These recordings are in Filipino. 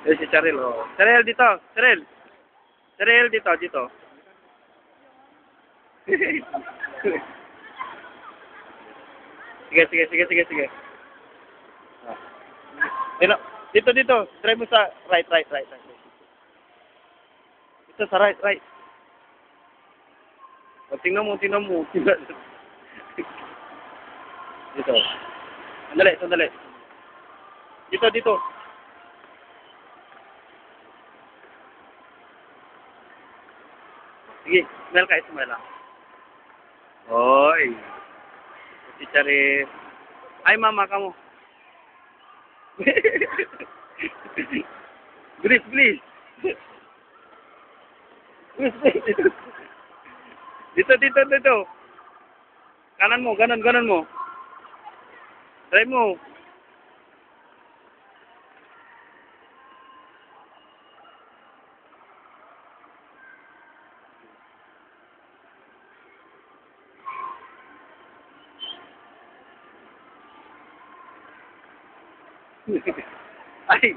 Eh, si Cheryl, oh. Cheryl, dito. Cheryl. Cheryl, dito, dito. Sige, sige, sige, sige, sige. Ah. Dito, dito, dito. Try mo sa right, right, right, right. Dito sa right, right. O, tingnan mo, tingnan mo. Dito. Sandali, sandali. Dito, dito. Sige, smell ka, smell lang. Oy. Si Charis. Ay, mama ka mo. Bilis, bilis. Bilis, bilis. Dito, dito, dito. Kanan mo, ganon, ganon mo. Try mo. Ay.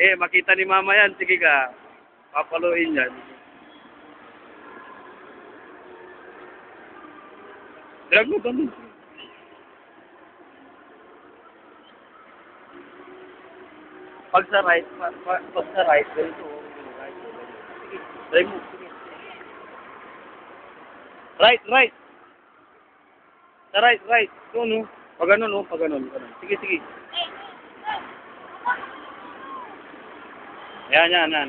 Eh, makita ni mama yan. Sige ka. Papaluin yan. Drag mo, ganun. Pag sa right, pag sa right, ganito. Right, sige. Try mo. Sige. Right, right. Sa right, right. Doon, no. Pag ganun, no. Pag ganun, ganun. Sige, sige. Yan, yan, yan.